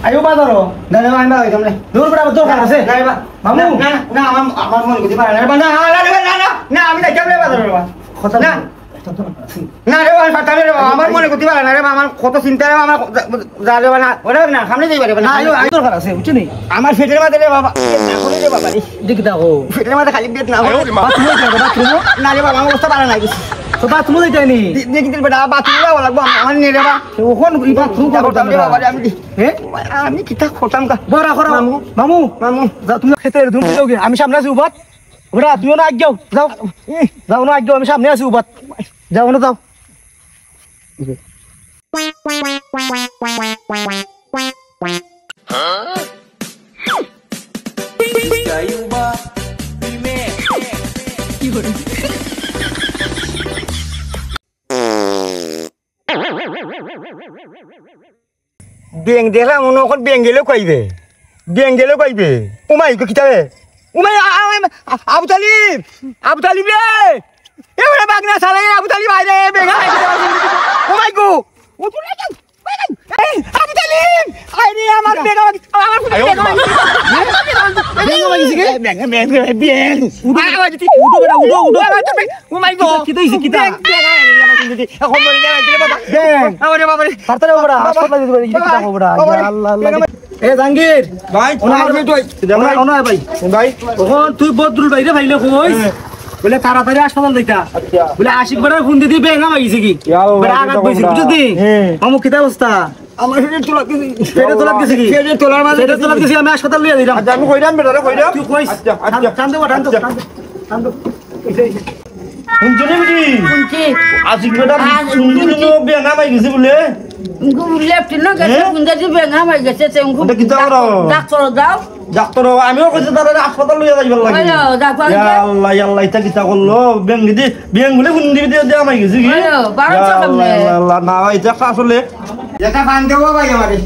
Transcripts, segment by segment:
আইও বাজারো না না আমি বাই তোমরা দূর বড় দরকার আছে না মামু না না আমার মন করতে পারে না না না না না আমি যাই কেমনে বাজারো বাবা কথা না না রে ভাই ফাটালে রে আমার মনে করতে পারে না রে আমার কত চিন্তা রে আমার যা রে না ওরে না সামনে যাই পারে না আইও দরকার আছে বুঝছনি আমার ফেটের মাঝে রে বাবা না রে বাবা দেখি দাও ফেটের মাঝে খালি পেট না বাথরুমে যাও বাথরুমে না রে বাবা আমার অবস্থা পারে না তো বাথরুমে যাইনি দেখি দিন বেটা বাথরুমে যাওয়া লাগবে আমার নে রে বাবা ওখান এই বাথরুম যা করতাম রে বাবা আমি আমি কিটা খতাম কা বড় করো মামু যা তুমি খেতে ধুম যাওগে আমি সামনে আছি উবাত ওরা তুইও না আগে যাও যাও না আগে আমি সামনে আছি উবাত যাও না যাও বেং দেখলা মনে এখন বেং গেলেও কইবে উমাই কিতাবে উমাই আবু তালিব রে এবারে বাগনা সালাই আবু তালিব আইরে বেঙ্গা ও মাই গো ও তুই এই আবু তালিব আইরে আমার বেঙ্গা আমার বেঙ্গা লাগিছে কে বেঙ্গা উঠো বেটা উঠো ও মাই গো কি দইছে কিতা এখন বলি না দিলে বাবা আরে বাবা রে তাড়াতাড়ি বাবা হাসপাতালে দিতে পারি কিতা হবে বাবা আল্লাহ আল্লাহ এ জাঙ্গির ভাই ওনার ওনার ভাই ওখন তুই বদরুল ভাই রে ভাইলে কইস বলে তাড়াতাড়ি হাসপাতাল যাইতা বলে আশিক বড় ফোন দিদি বেঙ্গা মাগিছে কি বড় আঘাত কইছি বুঝছদি মামু কিতা অবস্থা আমার হেডে তোলা গেছে কি হেডে তোলার মাঝে হেডে তোলা গেছে আমি হাসপাতাল নিয়ে যাইলাম আচ্ছা আমি কইরাম বেটা রে কইরাম তুই কইস টান দে শুনছনি বিটি শুনছি আশিক বেটা শুনছনি নো বেঙ্গা মাগিছে বলে উনকো লেফট ন গেছে গুন্দাজি বেঙ্গা মাই গেছে তে উনকো ডাক্তার দাও ডাক্তার আমিও কইছে তারে হাসপাতাল লইয়া যাইবার লাগি আল্লাহ আল্লাহ এটা কিতা করলো বেং দিদি বেং বলে গুন্দি দিয়ে আমাই গেছে কি আল্লাহ না এটা আসলে এটা বান দেব ভাই আমারে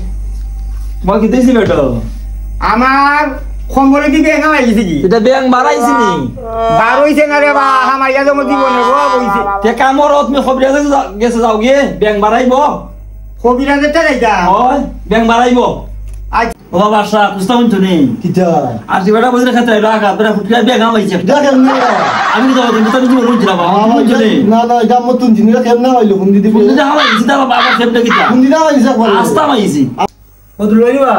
মই কিতেছি বেটা আমার খম্বরে কি বেঙ্গা মাই গেছে কি এটা বেং মারাইছি নি বারইছে না রে বা হামাইয়া জম জীবনে গো বইছে তে কামরত মি খবরে গেছে যাও গে বেং মারাইবো কবিরাজে টাইটা ওই ব্যাংক বাড়াইবো আজ ও বাসা কুস্তা হইতো নি কিটা আর জিবাটা বজরে খাতে রাখা তোরা ফুটকা ব্যাংক আমাইছে দেখেন না আমি তো তুমি তো জীবন হইছিল বাবা না না এটা মত জিনিরা কেমনে হইলো কোন দিদি কোন দিদি হাওয়া জিতা বাবা কেমনে কিটা কোন দিদি হাওয়া জিতা আস্তা মাইছি বদল লইবা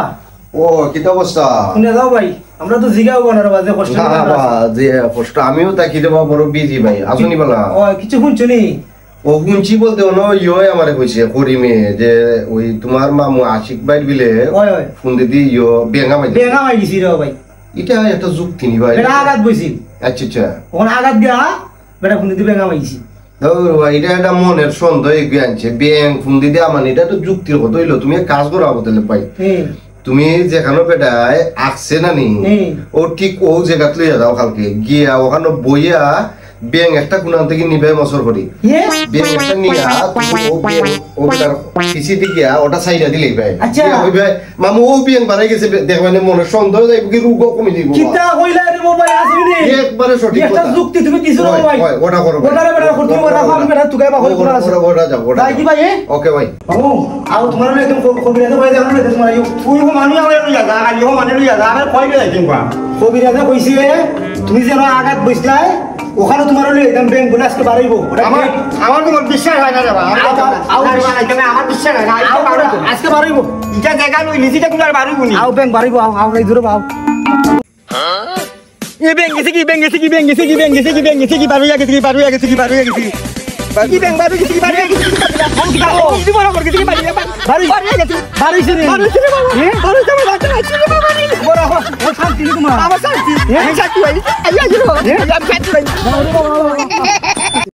ও কিটা অবস্থা শুনে দাও ভাই আমরা তো জিগাও বানার বাজে কষ্ট না বাবা যে কষ্ট আমিও তাকি দেব বড় বিজি ভাই আসুনি বলা ও কিছু শুনছনি ও গুঞ্চি বলতে হলো ইয়ে আমারে কইছে করিমে যে ওই তোমার মামু আশিক ভাই বিলে ফোন দিদি ইয়ো বেঙ্গা মাইছি রে ভাই এটা একটা যুক্তি নি ভাই বেটা আঘাত বইছি আচ্ছা আচ্ছা ওখানে আঘাত দিয়া বেটা ফোন দিদি বেঙ্গা মাইছি ধর ভাই এটা একটা মনের সন্দেহ গিয়াছে বেং ফোন দিদি আমার এটা তো যুক্তির কথা হইলো তুমি কাজ করো বলতে পাই তুমি যেখানে বেটায় আসছে না নি ও ঠিক ও জায়গাত লইয়া যাও কালকে গিয়া ওখানে বইয়া বেং একটা কোনান থেকে নিবে মসর করি বেং একটা নিয়া ও বেটার পিছি দিকে ওটা সাইডা দিলেই ভাই আচ্ছা ওই ভাই মামু ও বেং বাড়াই গেছে দেখবানে মনে সন্দেহ যাইব কি রোগ কমে দিব কিটা কইলা রে বাবা আসিনি একবারে সঠিক কথা একটা যুক্তি তুমি কিছু না ভাই ওটা করো ওটা বেটা করতে ওটা ফান বেটা তুই গায়বা কই করা আছে ওটা যাও ওটা কি ভাই ওকে ভাই মামু আও তোমার না একদম কবিরাজে ভাই দেখো না তোমার তুই ও মানু আমারে লইয়া যা আলিও মানে লইয়া যা আর কই গেলাই কিংবা কবিরাজে কইছে তুমি যেন আঘাত বইছলাই ওখানে তোমার হলে একদম ব্যাংক বলে আজকে বাড়াইবো আমার তোমার বিশ্বাস হয় না রে বাবা আমার বিশ্বাস হয় না আজকে বাড়াইবো এটা জায়গা লই লিজিটা কোন আর বাড়াইবো নি আও ব্যাংক বাড়াইবো আও নাই দূরে আও এ ব্যাংক গেছে কি বাড়াইয়া গেছে কি কি ব্যাংক বাড়াইয়া গেছে কি বাড়াইয়া গেছে আমি কি দাও কি বড় করে গেছে কি বাড়াইয়া গেছে বাড়াইছে রে বাড়াইছে বাবা বড় ও শান্তি তোমার আমার শান্তি ভাই আইয়া গেল আমি শান্তি ভাই